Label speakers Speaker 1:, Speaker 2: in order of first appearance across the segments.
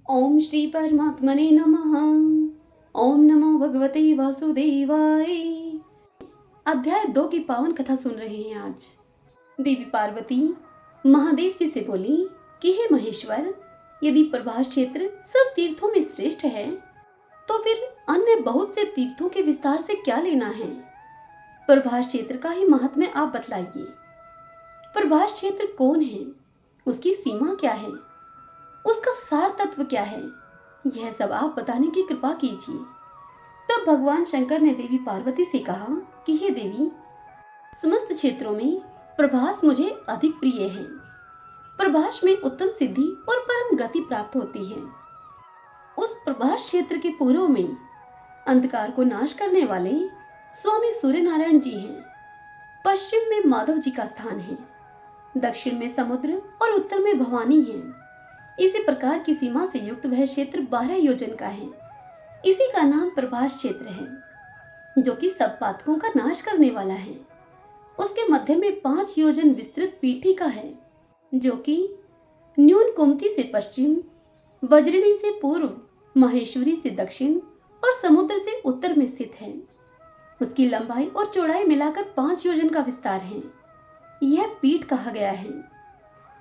Speaker 1: ओम श्री परमात्मने नमः। ओम नमो भगवते वासुदेवाय। अध्याय 2 की पावन कथा सुन रहे हैं आज। देवी पार्वती महादेव जी से बोली कि हे महेश्वर, यदि प्रभास क्षेत्र सब तीर्थों में श्रेष्ठ है तो फिर अन्य बहुत से तीर्थों के विस्तार से क्या लेना है। प्रभास क्षेत्र का ही महात्म्य आप बतलाइए। प्रभास क्षेत्र कौन है, उसकी सीमा क्या है, उसका सार तत्व क्या है, यह सब आप बताने की कृपा कीजिए। तब भगवान शंकर ने देवी पार्वती से कहा कि हे देवी, समस्त क्षेत्रों में प्रभास मुझे अधिक प्रिय है। प्रभास में उत्तम सिद्धि और परम गति प्राप्त होती है। उस प्रभास क्षेत्र के पूर्व में अंधकार को नाश करने वाले स्वामी सूर्य नारायण जी हैं। पश्चिम में माधव जी का स्थान है, दक्षिण में समुद्र और उत्तर में भवानी है। इसी प्रकार की सीमा से युक्त वह क्षेत्र 12 योजन का है। इसी का नाम प्रभास क्षेत्र है, जो कि सब पातकों का नाश करने वाला है। उसके मध्य में 5 योजन विस्तृत पीठिका है, जो कि न्यून कुमती से पश्चिम, वज्रिणी से पूर्व, महेश्वरी से दक्षिण और समुद्र से उत्तर में स्थित है। उसकी लंबाई और चौड़ाई मिलाकर 5 योजन का विस्तार है। यह पीठ कहा गया है।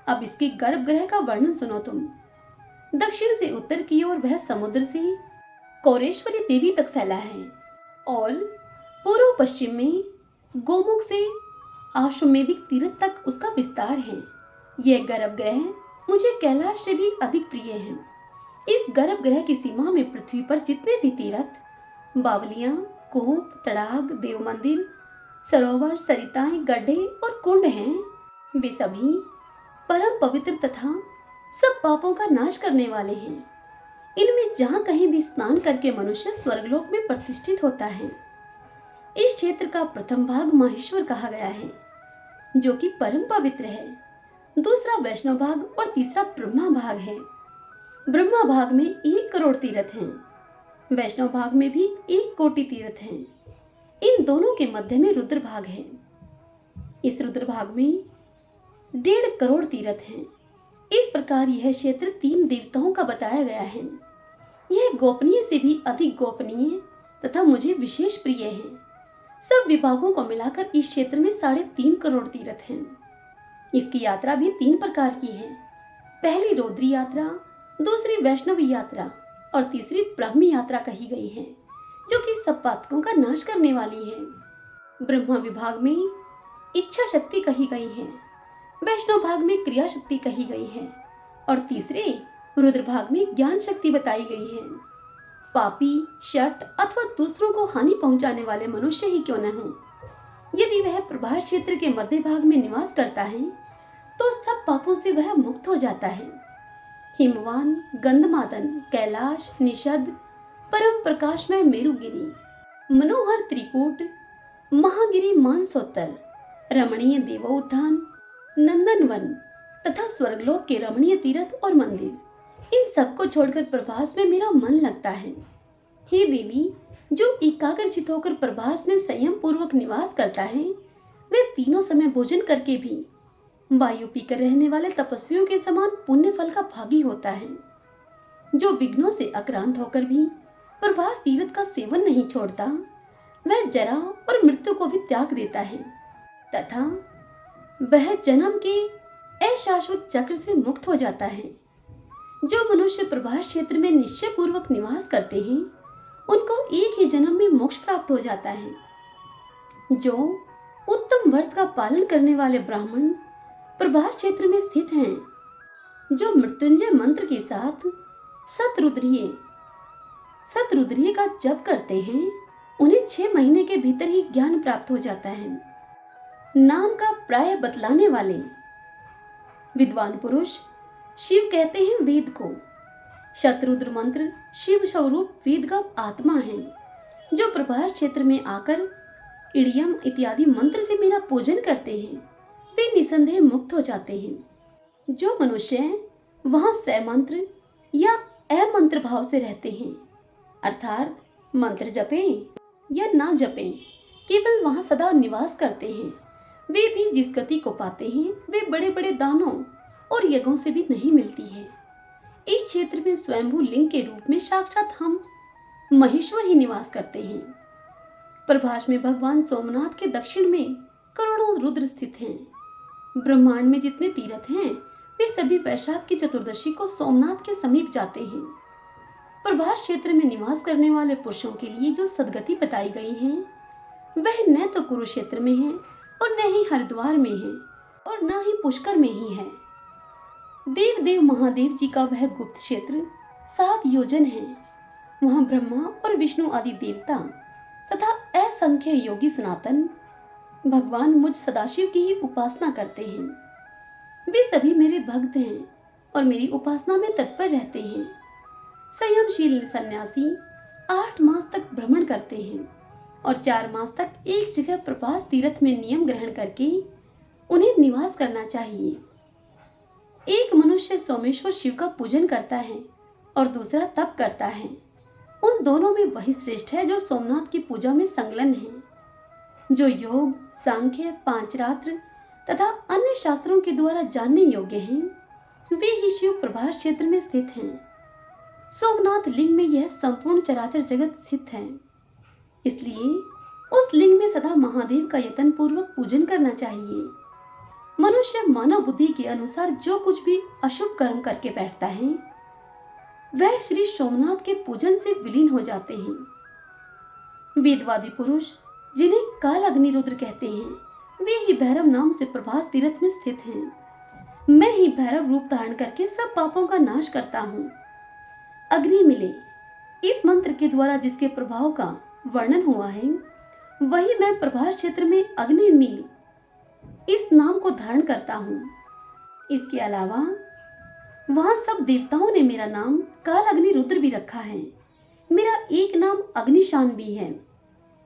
Speaker 1: अब इसके गर्भगृह का वर्णन सुनो तुम। दक्षिण से उत्तर की ओर वह समुद्र से कौरेश्वरी देवी तक फैला है और पूर्व पश्चिम में गोमुख से आश्वमेधिक तीर्थ तक उसका विस्तार है। यह गर्भगृह मुझे कैलाश से भी अधिक प्रिय है। इस गर्भगृह की सीमा में पृथ्वी पर जितने भी तीर्थ, बावलियां, कूप, तड़ाग, देव मंदिर, सरोवर, सरिताएं, गड्ढे और कुंड हैं, वे सभी परम पवित्र तथा सब पापों का नाश करने वाले हैं। इनमें जहां कहीं भी स्नान करके मनुष्य स्वर्गलोक में प्रतिष्ठित होता है। इस क्षेत्र का प्रथम भाग माहेश्वर कहा गया है, जो कि परम पवित्र है। दूसरा वैष्णव भाग और तीसरा ब्रह्मा भाग है। ब्रह्मा भाग में 1 करोड़ तीर्थ हैं। वैष्णव भाग में भी 1 कोटि तीर्थ हैं। इन दोनों के मध्य में रुद्र भाग है। इस रुद्र भाग में 1.5 करोड़ तीर्थ हैं। इस प्रकार यह क्षेत्र 3 देवताओं का बताया गया है। यह गोपनीय से भी अधिक गोपनीय तथा मुझे विशेष प्रिय है। सब विभागों को मिलाकर इस क्षेत्र में 3.5 करोड़ तीर्थ हैं। इसकी यात्रा भी 3 प्रकार की है। पहली रौद्री यात्रा, दूसरी वैष्णवी यात्रा और तीसरी ब्राह्मी यात्रा कही गई है, जो कि सब पातकों का नाश करने वाली है। ब्रह्मा विभाग में इच्छा शक्ति कही गई है, वैष्णव भाग में क्रिया शक्ति कही गई है और तीसरे रुद्र भाग में ज्ञान शक्ति बताई गई है। पापी, शट अथवा दूसरों को हानि पहुंचाने वाले मनुष्य ही क्यों न हो, यदि वह प्रभास क्षेत्र के मध्य भाग में निवास करता है तो सब पापों से वह मुक्त हो जाता है। हिमवान, गंधमादन, कैलाश, निषद, परम प्रकाशमय मेरुगिरी, मनोहर त्रिकूट, महागिरी मानसोत्तर, रमणीय देवोत्थान, नंदनवन तथा स्वर्गलोक के रमणीय तीर्थ और मंदिर, इन सबको छोड़कर प्रभास में मेरा मन लगता है। हे देवी, जो एकाग्रचित होकर प्रभास में संयम पूर्वक निवास करता है, वह तीनों समय भोजन करके भी वायु पीकर रहने वाले तपस्वियों के समान पुण्य फल का भागी होता है। जो विघ्नों से आक्रांत होकर भी प्रभास तीर्थ का सेवन नहीं छोड़ता, वह जरा और मृत्यु को भी त्याग देता है तथा वह जन्म के अशाश्वत चक्र से मुक्त हो जाता है। जो मनुष्य प्रभास क्षेत्र में निश्चय पूर्वक निवास करते हैं, उनको एक ही जन्म में मोक्ष प्राप्त हो जाता है। जो उत्तम व्रत का पालन करने वाले ब्राह्मण प्रभास क्षेत्र में स्थित हैं, जो मृत्युंजय मंत्र के साथ सतरुद्रीय का जप करते हैं, उन्हें 6 महीने के भीतर ही ज्ञान प्राप्त हो जाता है। नाम का प्राय बतलाने वाले विद्वान पुरुष शिव कहते हैं वेद को। शतरुद्र मंत्र शिव स्वरूप वेद का आत्मा है। जो प्रभास क्षेत्र में आकर इडियम इत्यादि मंत्र से मेरा पूजन करते हैं, वे निसंदेह मुक्त हो जाते हैं। जो मनुष्य वहां सैमंत्र या अमंत्र भाव से रहते हैं, अर्थात मंत्र जपें या ना जपें, केवल वहां सदा निवास करते हैं, वे भी जिस गति को पाते हैं वे बड़े बड़े दानों और यज्ञों से भी नहीं मिलती है। इस क्षेत्र में स्वयंभू लिंग के रूप में साक्षात हम महेश्वर ही निवास करते हैं। प्रभास में भगवान सोमनाथ के दक्षिण में करोड़ों रुद्र स्थित हैं। ब्रह्मांड में जितने तीर्थ हैं वे सभी वैशाख की चतुर्दशी को सोमनाथ के समीप जाते हैं। प्रभास क्षेत्र में निवास करने वाले पुरुषों के लिए जो सदगति बताई गई है वह न तो कुरुक्षेत्र में है और न ही हरिद्वार में है और न ही पुष्कर में ही है। देव देव महादेव जी का वह गुप्त क्षेत्र 7 योजन है। वहां ब्रह्मा और विष्णु आदि देवता तथा असंख्य योगी सनातन भगवान मुझ सदाशिव की ही उपासना करते हैं। वे सभी मेरे भक्त हैं और मेरी उपासना में तत्पर रहते हैं। संयमशील सन्यासी 8 मास तक भ्रमण करते हैं और 4 मास तक एक जगह प्रभास तीर्थ में नियम ग्रहण करके उन्हें निवास करना चाहिए। एक मनुष्य सोमेश्वर शिव का पूजन करता है और दूसरा तप करता है। उन दोनों में वही श्रेष्ठ है जो सोमनाथ की पूजा में संलग्न है। जो योग, सांख्य, 5 रात्र तथा अन्य शास्त्रों के द्वारा जानने योग्य हैं, वे ही शिव प्रभास क्षेत्र में स्थित हैं। सोमनाथ लिंग में यह संपूर्ण चराचर जगत स्थित है, इसलिए उस लिंग में सदा महादेव का यत्न पूर्वक पूजन करना चाहिए। मनुष्य मानव बुद्धि के अनुसार जो कुछ भी अशुभ कर्म करके बैठता है वह श्री सोमनाथ के पूजन से विलीन हो जाते हैं। वेदवादी पुरुष जिन्हें काल अग्निरुद्र कहते हैं वे ही भैरव नाम से प्रभास तीर्थ में स्थित हैं। मैं ही भैरव रूप धारण करके सब पापों का नाश करता हूँ। अग्नि मिले इस मंत्र के द्वारा जिसके प्रभाव का वर्णन हुआ है वही मैं प्रभास क्षेत्र में अग्नि मिल इस नाम को धारण करता हूँ। इसके अलावा वहां सब देवताओं ने मेरा नाम काल अग्निरुद्र भी रखा है। मेरा एक नाम अग्निशान भी है।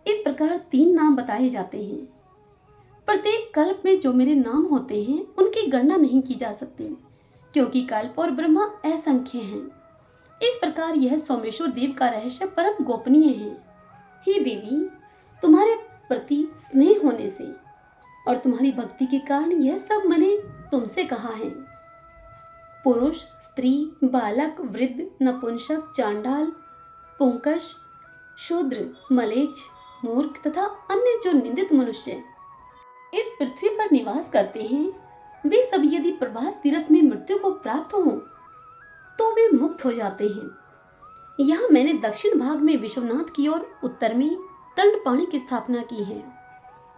Speaker 1: इस प्रकार 3 नाम बताए जाते हैं। प्रत्येक कल्प में जो मेरे नाम होते हैं उनकी गणना नहीं की जा सकती, क्योंकि कल्प और ब्रह्मा असंख्य हैं। इस प्रकार यह सोमेश्वर देव का रहस्य परम गोपनीय है। हे देवी, तुम्हारे प्रति स्नेह होने से और तुम्हारी भक्ति के कारण यह सब मैंने तुमसे कहा है। पुरुष, स्त्री, बालक, वृद्ध, नपुंसक, चांडाल, पुंकश, शूद्र, मलेच्छ, मूर्ख तथा अन्य जो निंदित मनुष्य इस पृथ्वी पर निवास करते हैं वे सब यदि प्रभास तीर्थ में मृत्यु को प्राप्त हों तो वे मुक्त हो जाते हैं। यहाँ मैंने दक्षिण भाग में विश्वनाथ की और उत्तर में दंडपाणि की स्थापना की है।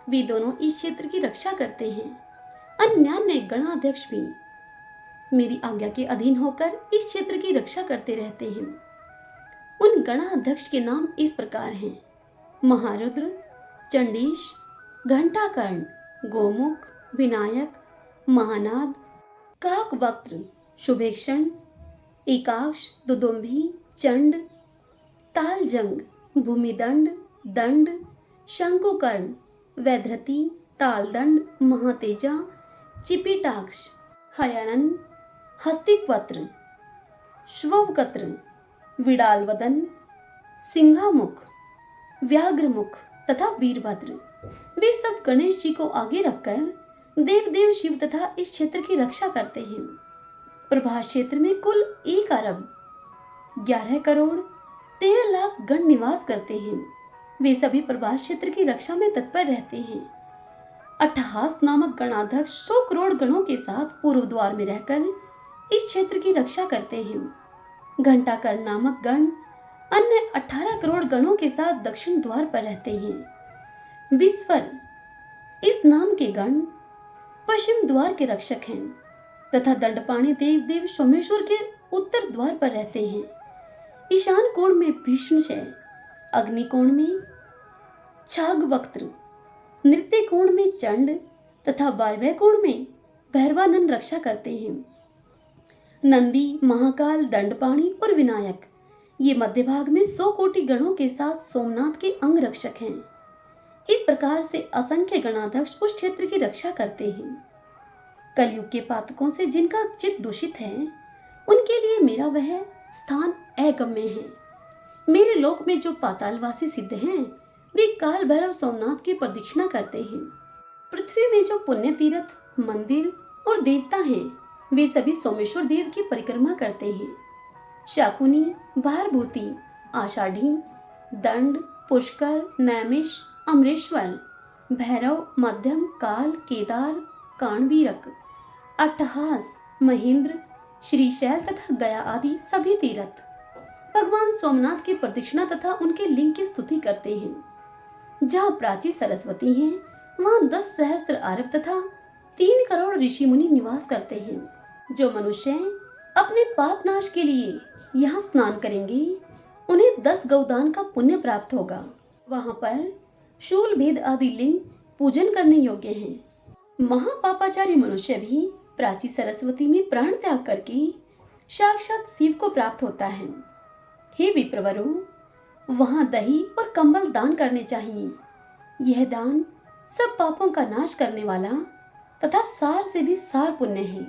Speaker 1: वे दोनों इस क्षेत्र की रक्षा करते हैं। अन्यान्य गणाध्यक्ष भी मेरी आज्ञा के अधीन होकर इस क्षेत्र की रक्षा करते रहते हैं। उन गणाध्यक्ष के नाम इस प्रकार हैं: महारुद्र, चंडीश, घंटाकर्ण, गोमुख, विनायक, महानाद, काकवक्त्र, शुभेक्षण, एकाक्ष, दुदुम्भी, चंड, तालजंग, भूमिदंड, दंड, शंकुकर्ण, वैधृति, तालदंड, महातेजा, चिपिटाक्ष, हयानन, हस्तिक्वत्र, श्ववकत्र, विडालवदन, सिंहामुख, व्याघ्रमुख तथा वीरभद्र। वे सब गणेश जी को आगे रखकर देव देव शिव तथा इस क्षेत्र की रक्षा करते हैं। प्रभास क्षेत्र में कुल 1 अरब 11 करोड़ 13 लाख गण निवास करते हैं। वे सभी प्रभास क्षेत्र की रक्षा में तत्पर रहते हैं। अट्टहास नामक गणाध्यक्ष 100 करोड़ गणों के साथ पूर्व द्वार में रहकर इस क्षेत्र की रक्षा करते हैं। घंटाकर्ण नामक गण अन्य 18 करोड़ गणों के साथ दक्षिण द्वार पर रहते हैं। विस्वर इस नाम के गण पश्चिम द्वार के रक्षक हैं तथा दंडपाणि देव देव सोमेश्वर के उत्तर द्वार पर रहते हैं। ईशान कोण में भीष्मशय, अग्नि कोण में छागवक्त्र, नृत्य कोण में चंड तथा वायव्य कोण में भैरवानंद रक्षा करते हैं। नंदी, महाकाल, दंडपाणि और विनायक ये मध्य भाग में 100 कोटि गणों के साथ सोमनाथ के अंग रक्षक हैं। इस प्रकार से असंख्य गणाध्यक्ष उस क्षेत्र की रक्षा करते हैं। कलयुग के पातकों से जिनका चित्त दूषित है उनके लिए मेरा वह स्थान अगम्य है। मेरे लोक में जो पातालवासी सिद्ध हैं वे काल भैरव सोमनाथ की प्रदक्षिणा करते हैं। पृथ्वी में जो पुण्य तीर्थ, मंदिर और देवता हैं वे सभी सोमेश्वर देव की परिक्रमा करते हैं। शाकुनी, भारभूति, आषाढ़ी, दंड, पुष्कर, नैमिष, अमरेश्वर, भैरव, मध्यम, काल, केदार, काणवीरक, अट्टहास, महेंद्र, श्रीशैल तथा गया आदि सभी तीर्थ भगवान सोमनाथ की प्रदक्षिणा तथा उनके लिंग की स्तुति करते हैं। जहाँ प्राची सरस्वती हैं, वहाँ 10 सहस्त्र अरब तथा 3 करोड़ ऋषि मुनि निवास करते हैं। जो मनुष्य अपने पाप नाश के लिए यहाँ स्नान करेंगे, उन्हें 10 गौदान का पुण्य प्राप्त होगा। वहाँ पर शूल भेद आदि लिंग पूजन करने योग्य हैं। महापापाचारी मनुष्य भी प्राची सरस्वती में प्राण त्याग करके साक्षात शिव को प्राप्त होता है। हे विप्रवरों, वहाँ दही और कंबल दान करने चाहिए। यह दान सब पापों का नाश करने वाला तथा सार से भी सार पुण्य है।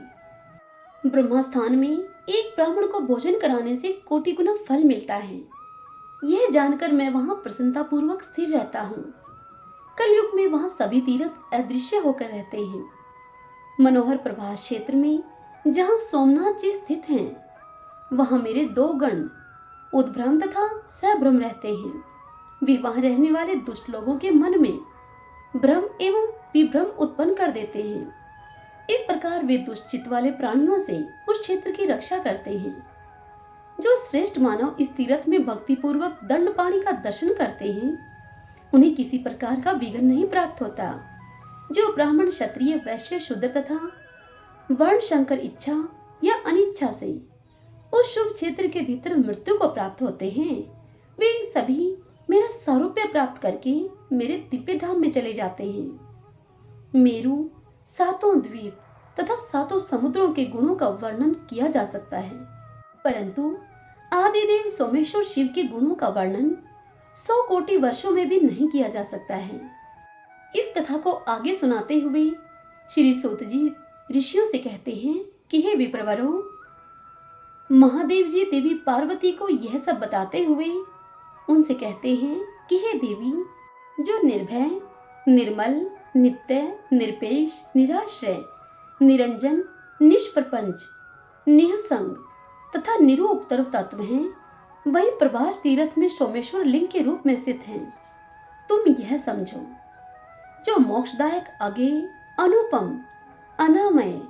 Speaker 1: ब्रह्मस्थान में एक ब्राह्मण को भोजन कराने से कोटि गुना फल मिलता है। यह जानकर मैं वहाँ प्रसन्नता पूर्वक स्थिर रहता हूँ। कलयुग में वहाँ सभी तीर्थ अदृश्य होकर रहते हैं। मनोहर प्रभास क्षेत्र में जहाँ सोमनाथ जी स्थित हैं, वहाँ मेरे 2 गण उद्भ्रम तथा सभ्रम रहते हैं। वे वहाँ रहने वाले दुष्ट लोगों के मन में भ्रम एवं विभ्रम उत्पन्न कर देते हैं। इस प्रकार वे दुष्ट चित्त वाले प्राणियों से उस क्षेत्र की रक्षा करते हैं। जो श्रेष्ठ मानव इस तीर्थ में भक्ति पूर्वक दंड पाणी का दर्शन करते हैं, उन्हें किसी प्रकार का विघ्न नहीं प्राप्त होता। जो ब्राह्मण, क्षत्रिय, वैश्य, शूद्र तथा वर्ण शंकर इच्छा या अनिच्छा से उस शुभ क्षेत्र के भीतर मृत्यु को प्राप्त होते हैं, वे सभी मेरा सारूप्य प्राप्त करके मेरे दिव्य धाम में चले जाते हैं। मेरू, 7 द्वीप तथा 7 समुद्रों के गुणों का वर्णन किया जा सकता है, परंतु आदिदेव सोमेश्वर शिव के गुणों का वर्णन 100 कोटि वर्षों में भी नहीं किया जा सकता है। इस कथा को आगे सुनाते हुए श्री सूत जी ऋषियों से कहते हैं कि हे विप्रवरों, महादेव जी देवी पार्वती को यह सब बताते हुए उनसे कहते हैं कि हे देवी, जो निर्भय, निर्मल, नित्य, निरपेक्ष, निराश्रय, निरंजन, निष्प्रपंच, निःसंग तथा निरूप तरु तत्व हैं, वही प्रभास तीर्थ में सोमेश्वर लिंग के रूप में स्थित हैं। तुम यह समझो, जो मोक्षदायक, अगेय, अनुपम, अनामय,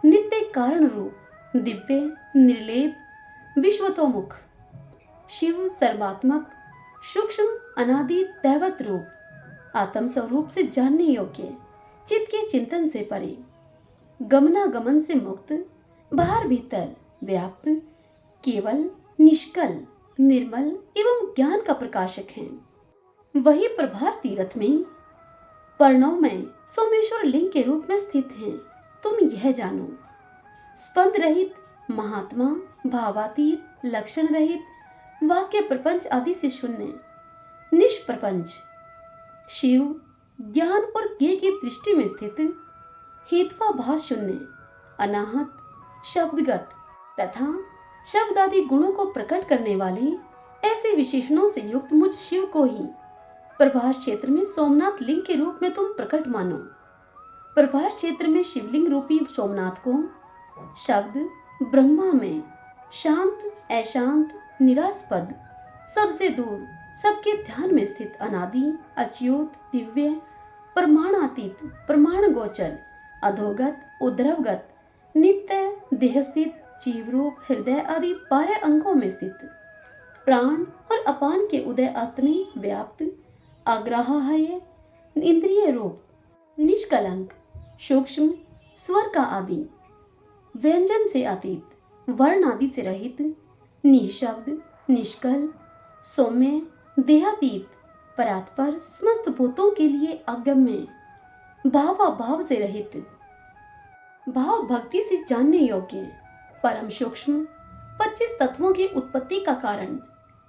Speaker 1: नित्य कारण रूप, दिव्य, निर्लेप, विश्वतोमुख, शिव सर्वात्मक, सूक्ष्म, अनादि, दैवत रूप, आत्म स्वरूप से जानने योग्य, चित्त के चिंतन से परे, गमनागमन से मुक्त, बाहर भीतर व्याप्त, केवल, निष्कल, निर्मल एवं ज्ञान का प्रकाशक है, वही प्रभास तीर्थ में पर्णव में सोमेश्वर लिंग के रूप में स्थित हैं। तुम यह जानो, स्पंद रहित, महात्मा, भावातीत, लक्षण रहित, वाक्य प्रपंच आदि से शून्य, निष्प्रपंच, शिव ज्ञान और ज्ञेय की दृष्टि में स्थित, हेत्वाभास शून्य, अनाहत, शब्दगत तथा शब्द आदि गुणों को प्रकट करने वाले ऐसे विशेषणों से युक्त मुझ शिव को ही प्रभास क्षेत्र में सोमनाथ लिंग के रूप में तुम प्रकट मानो। प्रभास क्षेत्र में शिवलिंग रूपी सोमनाथ को शब्द ब्रह्मा में शांत, अशांत, निरास्पद, सबसे दूर, सबके ध्यान में स्थित, अनादि, अच्युत, दिव्य, प्रमाणातीत, प्रमाण गोचर, अधोगत, उद्रवगत, नित्य, देहस्थित, जीवरूप, हृदय आदि 12 अंगों में स्थित, प्राण और अपान के उदय अस्त में व्याप्त, आग्राह्य, इंद्रिय रूप, निष्कलंक, सूक्ष्म, स्वर का आदि, व्यंजन से अतीत, वर्ण आदि से रहित, निःशब्द, निष्कल, सौम्य, देहातीत, परात्पर, समस्त भूतों के लिए अगम्य, भावाभाव से रहित, भाव भक्ति से जानने योग्य, परम सूक्ष्म, 25 तत्वों की उत्पत्ति का कारण,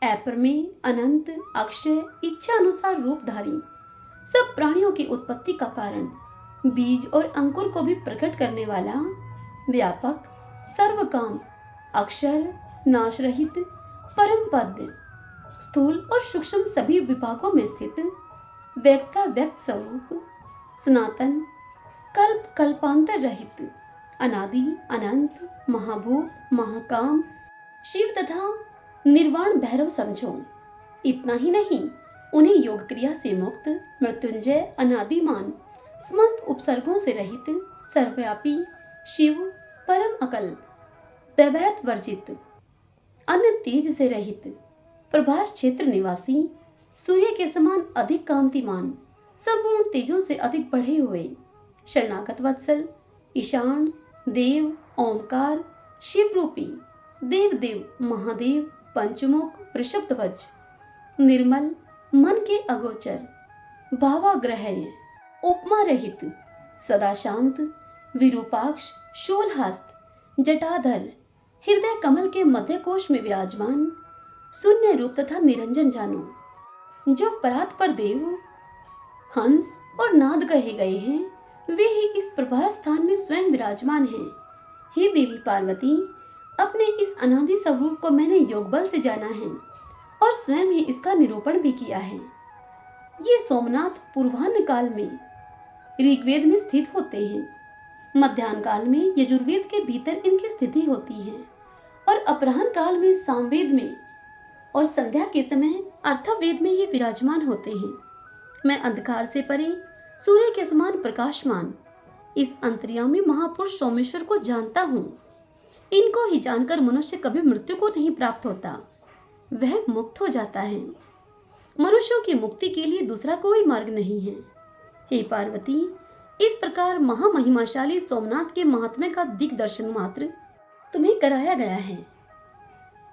Speaker 1: अप्रमेय, अनंत, अक्षय, इच्छा अनुसार रूपधारी, सब प्राणियों की उत्पत्ति का कारण, बीज और अंकुर को भी प्रकट करने वाला, व्यापक, सर्वकाम, अक्षर, नाश रहित, परम पद, स्थूल और सूक्ष्म सभी विभागों में स्थित, व्यक्ता व्यक्त स्वरूप, सनातन, कल्प कल्पांतर रहित, अनादि, अनंत, महाभूत, महाकाम, शिव तथा निर्वाण भैरव समझो। इतना ही नहीं, उन्हें योग क्रिया से मुक्त, मृत्युंजय, अनादिमान, समस्त उपसर्गों से रहित, सर्वव्यापी शिव, परम अकल, दैवैत वर्जित, अन्य तेज से रहित, प्रभास क्षेत्र निवासी, सूर्य के समान अधिक कांतिमान, संपूर्ण तेजों से अधिक बढ़े हुए, शरणागत वत्सल, ईशान, देव, ओमकार, शिव रूपी, देव देव, महादेव, पंचमुख, वृषभध्वज, निर्मल, मन के अगोचर, भावाग्रहय, उपमा रहित, सदा शांत, विरूपाक्ष, शूलहस्त, जटाधर, हृदय कमल के मध्य कोश में विराजमान, शून्य रूप तथा निरंजन जानो, जो परात पर देव, हंस और नाद कहे गए हैं, वे ही इस प्रभास स्थान में स्वयं विराजमान हैं। हे देवी पार्वती, अपने इस अनादि स्वरूप को मैंने योग बल से जाना है और स्वयं ही इसका निरूपण भी किया है। ये सोमनाथ पूर्वाह्न काल में ऋग्वेद में स्थित होते हैं, मध्याह्न काल में यजुर्वेद के भीतर इनकी स्थिति होती है और अपराह्न काल में सामवेद में और संध्या के समय अर्थवेद में ये विराजमान होते हैं। मैं अंधकार से परे, सूर्य के समान प्रकाशमान, इस अंतर्यामी महापुरुष सोमेश्वर को जानता हूँ। इनको ही जानकर मनुष्य कभी मृत्यु को नहीं प्राप्त होता, वह मुक्त हो जाता है। मनुष्यों की मुक्ति के लिए दूसरा कोई मार्ग नहीं है। हे पार्वती, इस प्रकार महामहिमाशाली सोमनाथ के महात्म्य का दिग्दर्शन मात्र तुम्हें कराया गया है।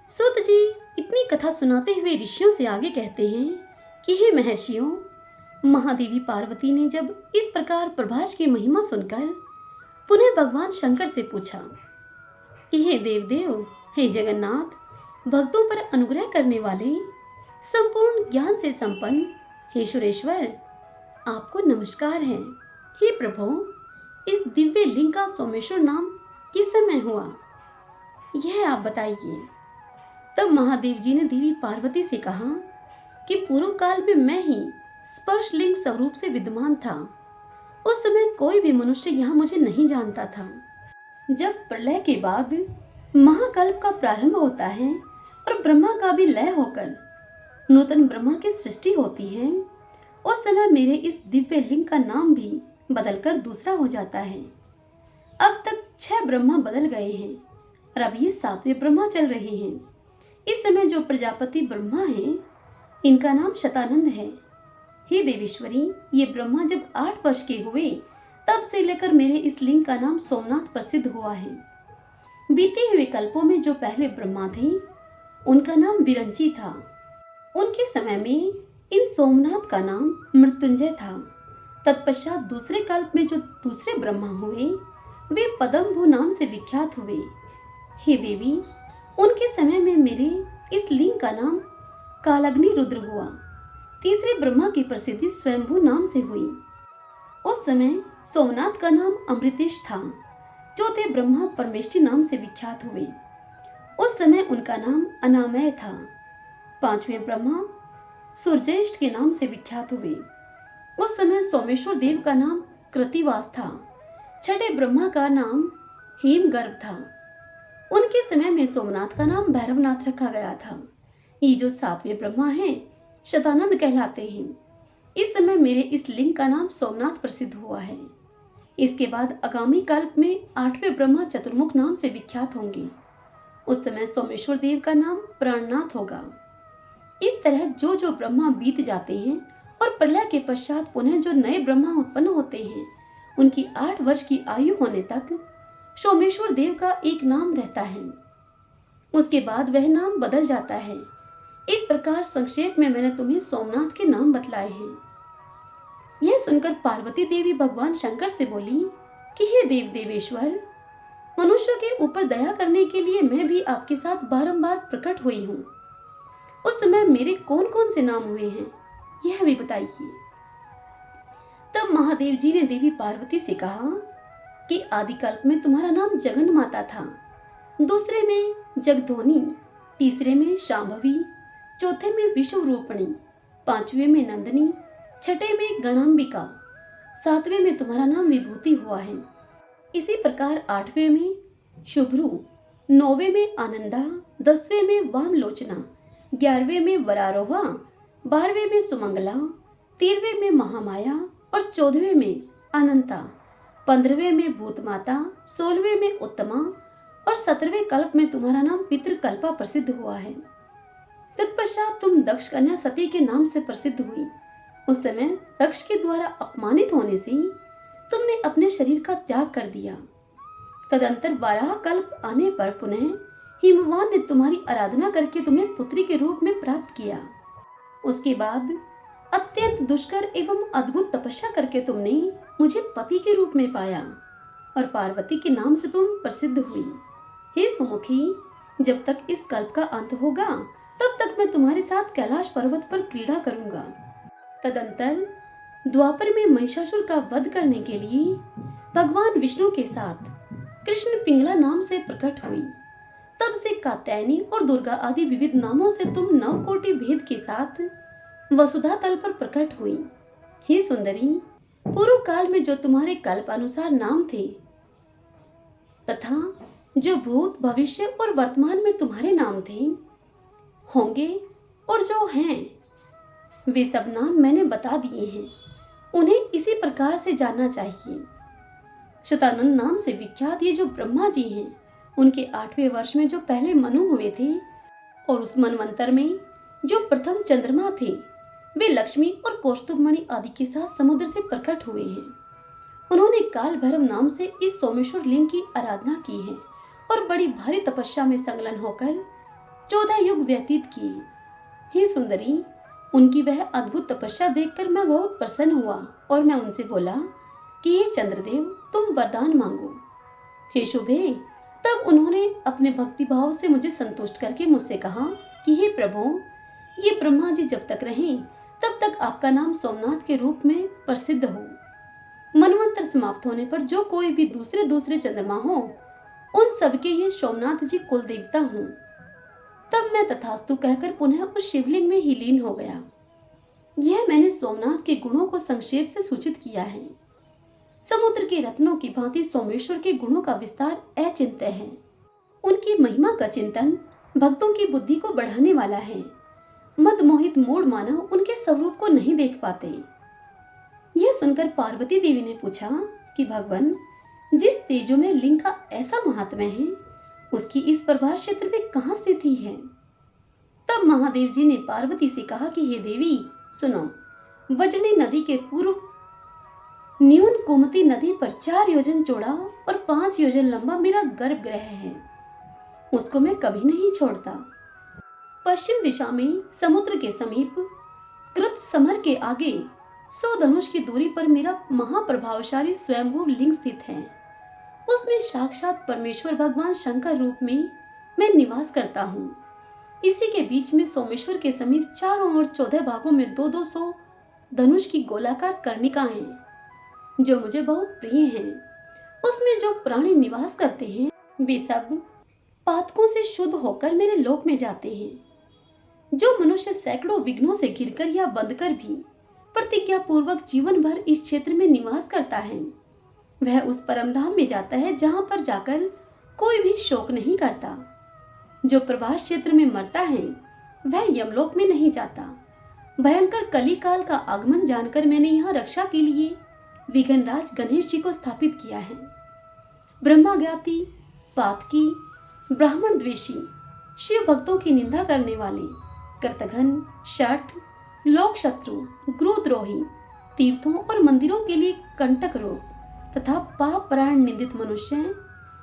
Speaker 1: सूत जी इतनी कथा सुनाते हुए ऋषियों से आगे कहते हैं कि हे महर्षियों, महादेवी पार्वती ने जब इस प्रकार प्रभास की महिमा सुनकर पुनः भगवान शंकर से पूछा कि हे देवदेव, हे जगन्नाथ, भक्तों पर अनुग्रह करने वाले, संपूर्ण ज्ञान से संपन्न हे सुरेश्वर, आपको नमस्कार है। हे प्रभु, इस दिव्य लिंग का सोमेश्वर नाम किस समय हुआ, यह आप बताइए। तब महादेव जी ने देवी पार्वती से कहा कि पूर्व काल में मैं ही स्पर्श लिंग स्वरूप से विद्यमान था। उस समय कोई भी मनुष्य यहाँ मुझे नहीं जानता था। जब प्रलय के बाद महाकल्प का प्रारंभ होता है और ब्रह्मा का भी लय होकर नूतन ब्रह्मा की सृष्टि होती है, उस समय मेरे इस दिव्य लिंग का नाम भी बदलकर दूसरा हो जाता है। अब तक 6 ब्रह्मा बदल गए हैं और अब ये 7वें ब्रह्मा चल रहे हैं। इस समय जो प्रजापति ब्रह्मा हैं, इनका नाम शतानंद है। हे देवेश्वरी, ये ब्रह्मा जब 8 वर्ष के हुए तब से लेकर मेरे इस लिंग का नाम सोमनाथ प्रसिद्ध हुआ है। बीते हुए कल्पों में जो पहले ब्रह्मा थे, उनका नाम विरंची था। उनके समय में इन सोमनाथ का नाम मृत्युंजय था। तत्पश्चात दूसरे कल्प में जो दूसरे ब्रह्मा हुए, वे पदमभू नाम से विख्यात हुए। हे देवी, उनके समय में मेरे इस लिंग का नाम कालाग्नि रुद्र हुआ। तीसरे ब्रह्मा की प्रसिद्धि स्वयंभू नाम से हुई। उस समय सोमनाथ का नाम अमृतेश था। चौथे ब्रह्मा परमेष्टि नाम से विख्यात हुए। उस समय उनका नाम अनामय था। 5वें ब्रह्मा सूर्यज्येष्ठ के नाम से विख्यात हुए। उस समय सोमेश्वर देव का नाम कृतिवास था। 6ठे ब्रह्मा का नाम हेमगर्भ था। उनके समय में सोमनाथ का नाम भैरवनाथ रखा गया था। ये जो 7वें ब्रह्मा हैं, शतानंद कहलाते हैं। इस समय मेरे इस लिंग का नाम सोमनाथ प्रसिद्ध हुआ है। इसके बाद आगामी कल्प में 8वें ब्रह्मा चतुर्मुख नाम से विख्यात होंगे। उस समय सोमेश्वर देव का नाम प्राणनाथ होगा। इस तरह जो जो ब्रह्मा बीत जाते हैं और प्रलय के पश्चात पुनः जो नए ब्रह्मा उत्पन्न होते हैं, उनकी 8 वर्ष की आयु होने तक सोमेश्वर देव का एक नाम रहता है। उसके बाद वह नाम बदल जाता है। इस प्रकार संक्षेप में मैंने तुम्हें सोमनाथ के नाम बतलाए हैं। यह सुनकर पार्वती देवी भगवान शंकर से बोली कि हे देव देवेश्वर, मनुष्यों के ऊपर दया करने के लिए मैं भी आपके साथ बारंबार प्रकट हुई हूँ। उस समय मेरे कौन कौन से नाम हुए हैं, यह भी बताइए। तब महादेव जी ने देवी पार्वती से कहा कि आदिकल्प में तुम्हारा नाम जगन माता था, दूसरे में जगधोनी, तीसरे में शांभवी, चौथे में विश्व रूपणी, 5वें में नंदिनी, 6ठे में गणांबिका, 7वें में तुम्हारा नाम विभूति हुआ है। इसी प्रकार 8वें में शुभ्रू, 9वें में आनंदा, 10वें में वामलोचना, 11वें में वरारोहा, 12वें में सुमंगला, 13वें में महामाया और 14वें में अनंता, 15वें में भूतमाता, 16वें में उत्तमा और 17वें कल्प में तुम्हारा नाम पितृकल्पा प्रसिद्ध हुआ है। तत्पश्चात तुम दक्ष कन्या सती के नाम से प्रसिद्ध हुई। उस समय दक्ष के द्वारा अपमानित होने से तुमने अपने शरीर का त्याग कर दिया। तदंतर वाराह कल्प आने पर पुनः हिमवान ने तुम्हारी आराधना करके तुम्हें पुत्री के रूप में प्राप्त किया। उसके बाद अत्यंत दुष्कर एवं अद्भुत तपस्या करके तुमने मुझे पति के रूप में पाया और पार्वती के नाम से तुम प्रसिद्ध हुई। हे सुमुखी, जब तक इस कल्प का अंत होगा तब तक मैं तुम्हारे साथ कैलाश पर्वत पर क्रीड़ा करूंगा। तदंतर द्वापर में महिषासुर का वध करने के लिए भगवान विष्णु के साथ कृष्ण पिंगला नाम से प्रकट हुई। तब से कात्यायनी और दुर्गा आदि विविध नामों से तुम 9 कोटि भेद के साथ वसुधा तल पर प्रकट हुई। हे सुंदरी, पूर्व काल में जो तुम्हारे कल्प अनुसार नाम थे तथा जो भूत, भविष्य और वर्तमान में तुम्हारे नाम थे, होंगे और जो हैं, वे सब नाम मैंने बता दिए हैं। उन्हें इसी प्रकार से जानना चाहिए। शतानंद नाम से विख्यात ये जो ब्रह्मा जी हैं, उनके 8वें वर्ष में जो पहले मनु हुए थे और उस मनवंतर में जो प्रथम चंद्रमा थे, वे लक्ष्मी और कौस्तुभमणि आदि के साथ समुद्र से प्रकट हुए हैं। उन्होंने काल भैरव नाम से इस सोमेश्वर लिंग की आराधना की है और बड़ी भारी तपस्या में संलग्न होकर 14 युग व्यतीत किए। हे सुंदरी, उनकी वह अद्भुत तपस्या देखकर मैं बहुत प्रसन्न हुआ और मैं उनसे बोला कि हे चंद्रदेव, तुम वरदान मांगो। हे शुभे, तब उन्होंने अपने भक्ति भाव से मुझे संतुष्ट करके मुझसे कहा कि हे प्रभु, ये ब्रह्मा जी जब तक रहें तब तक आपका नाम सोमनाथ के रूप में प्रसिद्ध हो। मनवंतर समाप्त होने पर जो कोई भी दूसरे चंद्रमा हो, उन सबके ये सोमनाथ जी कुल देवता हों। तब मैं तथास्तु कहकर पुनः उस शिवलिंग में ही लीन हो गया। यह मैंने सोमनाथ के गुणों को संक्षेप से सूचित किया है। समुद्र के रत्नों की भांति सोमेश्वर के गुणों का विस्तार अचिंत्य है। उनकी महिमा का चिंतन भक्तों की बुद्धि को बढ़ाने वाला है। मद मोहित मूढ़ मानव उनके स्वरूप को नहीं देख पाते। यह सुनकर पार्वती देवी ने पूछा कि भगवान, जिस तेजोमय लिंग का ऐसा महात्म्य है, उसकी इस प्रभास क्षेत्र में कहाँ स्थिति है? तब महादेव जी ने पार्वती से कहा कि हे देवी सुनो, वजनी नदी के पूर्व न्यून कुमती नदी पर 4 योजन चौड़ा और 5 योजन लंबा मेरा गर्भगृह है। उसको मैं कभी नहीं छोड़ता। पश्चिम दिशा में समुद्र के समीप कृत समर के आगे 100 धनुष की दूरी पर मेरा महाप्रभावशाली स्वयंभू लिंग स्थित है। उसमें साक्षात परमेश्वर भगवान शंकर रूप में मैं निवास करता हूँ। इसी के बीच में सोमेश्वर के समीप चारों ओर 14 भागों में 200 धनुष की गोलाकार कर्णिका हैं, जो मुझे बहुत प्रिय हैं। उसमें जो प्राणी निवास करते हैं, वे सब पातकों से शुद्ध होकर मेरे लोक में जाते हैं। जो मनुष्य सैकड़ों विघ्नों से घिरकर या बंधकर भी प्रतिज्ञा पूर्वक जीवन भर इस क्षेत्र में निवास करता है, वह उस परमधाम में जाता है जहां पर जाकर कोई भी शोक नहीं करता। जो प्रभास क्षेत्र में मरता है, वह यमलोक में नहीं जाता। भयंकर कली काल का आगमन जानकर मैंने यहाँ रक्षा के लिए विघ्नराज गणेश जी को स्थापित किया है। ब्रह्मा ज्ञाति, पातकी, ब्राह्मण द्वेषी, शिव भक्तों की निंदा करने वाले, कृतघ्न, शठ, लोक शत्रु, गुरुद्रोही, तीर्थों और मंदिरों के लिए कंटक रूप तथा पाप प्राण निंदित मनुष्य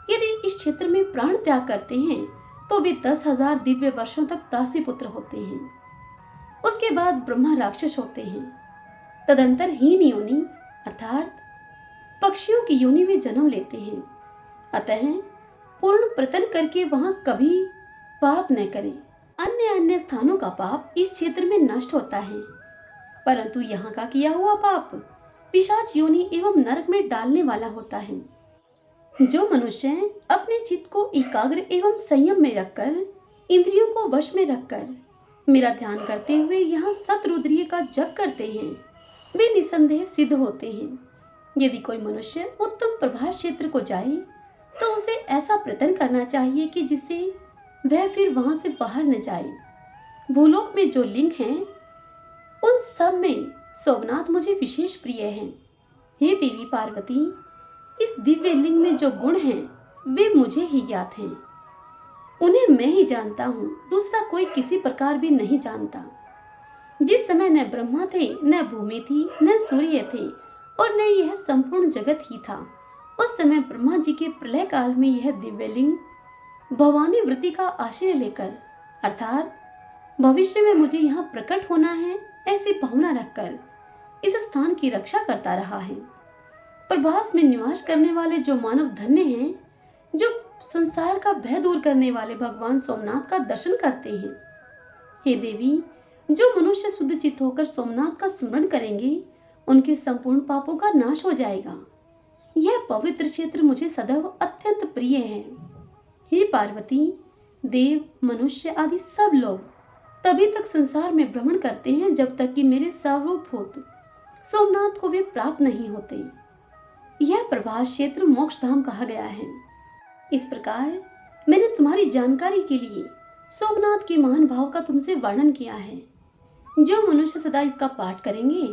Speaker 1: यदि इस क्षेत्र में प्राण त्याग करते हैं तो वे 10,000 दिव्य वर्षों तक दासी पुत्र होते हैं। उसके बाद ब्रह्मा राक्षस होते हैं। तदंतर हीन योनि अर्थात पक्षियों की योनि में जन्म लेते हैं। अतः पूर्ण प्रतन करके वहां कभी पाप न करें। अन्य स्थानों का पाप इस क्षेत्र में नष्ट होता है, परंतु यहाँ का किया हुआ पाप पिशाच योनि एवं नरक में डालने वाला होता है। जो मनुष्य अपने चित्त को एकाग्र एवं संयम में रखकर, इंद्रियों को वश में रखकर मेरा ध्यान करते हुए यहाँ सतरुद्रीय का जप करते हैं, वे निसंदेह सिद्ध होते हैं। यदि कोई मनुष्य उत्तम प्रभास क्षेत्र को जाए तो उसे ऐसा प्रयत्न करना चाहिए कि जिससे वह फिर वहां से बाहर न जाए। भूलोक में जो लिंग हैं उन सब में सोमनाथ मुझे विशेष प्रिय हैं। हे देवी पार्वती, इस दिव्य लिंग में जो गुण हैं वे मुझे ही ज्ञात हैं। उन्हें मैं ही जानता हूँ, दूसरा कोई किसी प्रकार भी नहीं जानता। जिस समय न ब्रह्मा थे, न भूमि थी, न सूर्य थे और न यह संपूर्ण जगत ही था, उस समय ब्रह्मा जी के प्रलय काल में यह दिव्यलिंग भवानी वृत्ति का आश्रय लेकर अर्थात भविष्य में मुझे यहाँ प्रकट होना है ऐसी भावना रखकर इस स्थान की रक्षा करता रहा है। प्रभास में निवास करने वाले जो मानव धन्य हैं, जो संसार का भय दूर करने वाले भगवान सोमनाथ का दर्शन करते हैं। हे देवी, जो मनुष्य शुद्ध चित्त होकर सोमनाथ का स्मरण करेंगे उनके संपूर्ण पापों का नाश हो जाएगा। यह पवित्र क्षेत्र मुझे सदैव अत्यंत प्रिय है। हे पार्वती, देव, मनुष्य आदि सब लोग तभी तक संसार में भ्रमण करते हैं जब तक कि मेरे सर्वभूत सोमनाथ को वे प्राप्त नहीं होते। यह प्रभास क्षेत्र मोक्ष धाम कहा गया है। इस प्रकार मैंने तुम्हारी जानकारी के लिए सोमनाथ के महान भाव का तुमसे वर्णन किया है। जो मनुष्य सदा इसका पाठ करेंगे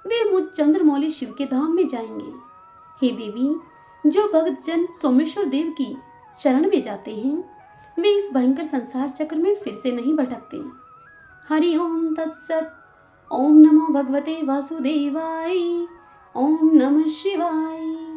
Speaker 1: वे मुझ चंद्रमौली शिव के धाम में जाएंगे। हे देवी, जो भक्त जन सोमेश्वर देव की शरण में जाते हैं वे इस भयंकर संसार चक्र में फिर से नहीं भटकते। हरि ओम तत्सत। ओम नमो भगवते वासुदेवाय। ओम नमः शिवाय।